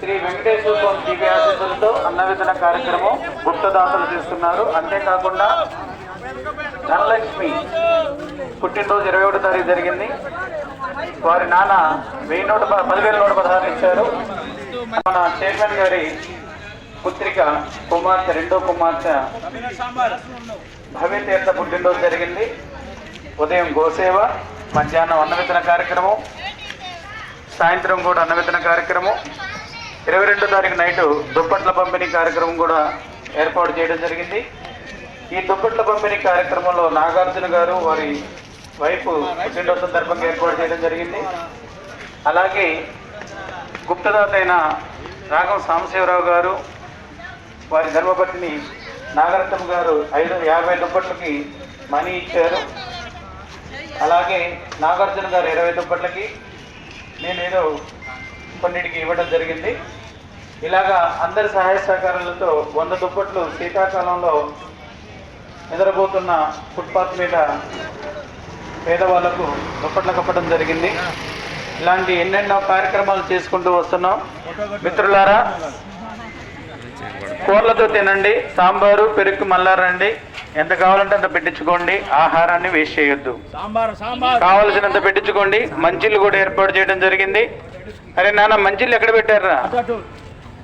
శ్రీ వెంకటేశ్వర స్వామి దివ్య ఆశీస్సులతో అన్నవితరణ కార్యక్రమం గుప్తదాతలు చేస్తున్నారు. అంతేకాకుండా ధనలక్ష్మి పుట్టినరోజు 21వ తారీఖు జరిగింది. వారి నాన్న 10,116 ఇచ్చారు. మన చైర్మన్ గారి పుత్రిక కుమార్తె రెండో కుమార్తె భవ్యతీర్థ పుట్టినరోజు జరిగింది. ఉదయం గోసేవ, మధ్యాహ్నం అన్నవితరణ కార్యక్రమం, సాయంత్రం కూడా అన్నవితరణ కార్యక్రమం, 22వ తారీఖు నైటు దుప్పట్ల పంపిణీ కార్యక్రమం కూడా ఏర్పాటు చేయడం జరిగింది. ఈ దుప్పట్ల పంపిణీ కార్యక్రమంలో నాగార్జున గారు వారి వైపు పుట్టినరోజు సందర్భంగా ఏర్పాటు చేయడం జరిగింది. అలాగే గుప్తదాత అయిన రాఘవ సాంబశివరావు గారు వారి ధర్మపత్ని నాగరత్నం గారు 50 దుప్పట్లకి మనీ ఇచ్చారు. అలాగే నాగార్జున గారు 20 దుప్పట్లకి, నేనేదో కొన్నిటికి ఇవ్వడం జరిగింది. ఇలాగా అందరి సహాయ సహకారాలతో 100 దుప్పట్లు శీతాకాలంలో నిద్రపోతున్న ఫుట్పాత్ మీద పేదవాళ్లకు దుప్పట్లు కప్పడం జరిగింది. ఇలాంటి ఎన్నెన్నో కార్యక్రమాలు చేసుకుంటూ వస్తున్నాం. మిత్రులారా, కూరలతో తినండి, సాంబారు పెరుగు మల్లారండి, ఎంత కావాలంటే అంత పెట్టించుకోండి, ఆహారాన్ని వేస్ట్ చేయొద్దు, కావలసినంత పెట్టించుకోండి. మంచిళ్ళు కూడా ఏర్పాటు చేయడం జరిగింది. అరే నాన్న, మంచిళ్ళు ఎక్కడ పెట్టారా?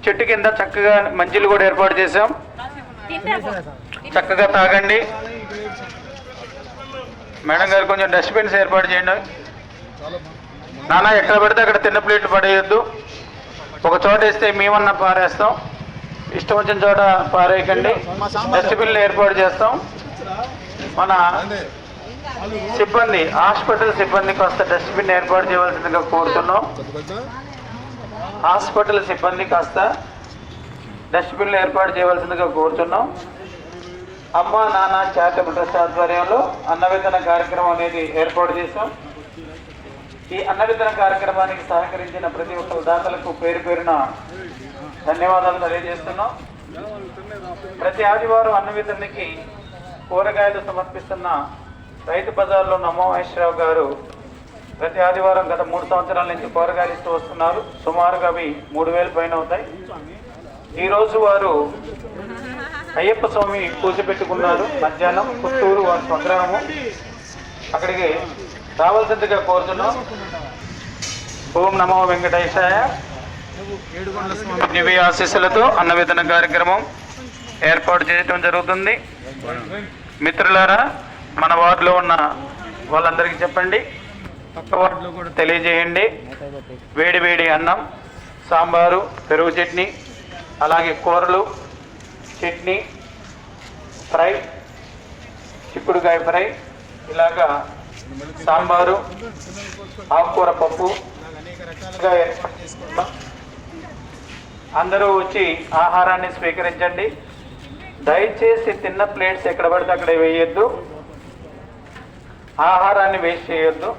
చెట్టు కింద చక్కగా మంచిళ్ళు కూడా ఏర్పాటు చేసాం. చక్కగా తాగండి. మేడం గారు కొంచెం డస్ట్బిన్స్ ఏర్పాటు చేయండి. నాన్న, ఎక్కడ పెడితే అక్కడ తిన్న ప్లేట్లు పడేయొద్దు. ఒక చోట వేస్తే మేమన్నా పారేస్తాం, ఇష్టం వచ్చిన చోట పారేయకండి. డస్ట్బిన్లు ఏర్పాటు చేస్తాం. మన సిబ్బంది, హాస్పిటల్ సిబ్బంది కాస్త డస్ట్బిన్ ఏర్పాటు చేయవలసిందిగా కోరుతున్నాం. హాస్పిటల్ సిబ్బంది కాస్త డస్ట్బిన్లు ఏర్పాటు చేయవలసిందిగా కోరుతున్నాం. అమ్మ నాన్న చారిటబుల్ ట్రస్ట్ ఆధ్వర్యంలో అన్నవితరణ కార్యక్రమం అనేది ఏర్పాటు చేశాం. ఈ అన్నవితరణ కార్యక్రమానికి సహకరించిన ప్రతి ఒక్క దాతలకు పేరు పేరున ధన్యవాదాలు తెలియజేస్తున్నాం. ప్రతి ఆదివారం అన్నవితరణకి కూరగాయలు సమర్పిస్తున్న రైతు బజార్లో నమోమహేశ్వరరావు గారు ప్రతి ఆదివారం గత 3 సంవత్సరాల నుంచి కూరగాయలు ఇస్తూ వస్తున్నారు. సుమారుగా అవి 3,000 పైన అవుతాయి. ఈరోజు వారు అయ్యప్ప స్వామి పూజ పెట్టుకున్నారు. మధ్యాహ్నం పుత్తూరు వారి స్వగ్రామము, అక్కడికి రావాల్సిందిగా కోరుతున్నాం. ఓం నమో వెంకటేశాయ. దివ్య ఆశీస్సులతో అన్నవితరణ కార్యక్రమం ఏర్పాటు చేయడం జరుగుతుంది. మిత్రులారా, మన వార్డులో ఉన్న వాళ్ళందరికీ చెప్పండి, పక్క వార్డులో కూడా తెలియజేయండి. వేడి వేడి అన్నం, సాంబారు, పెరుగు చట్నీ, అలాగే కూరలు, చట్నీ, ఫ్రై, చిక్కుడుకాయ ఫ్రై, ఇలాగా సాంబారు, ఆకుకూర పప్పు ఏర్పాటు చేసుకుంటాం. అందరూ వచ్చి ఆహారాన్ని స్వీకరించండి. దయచేసి తిన్న ప్లేట్స్ ఎక్కడ పడితే అక్కడ వేయొద్దు, ఆహారాన్ని వేస్ట్ చేయొద్దు.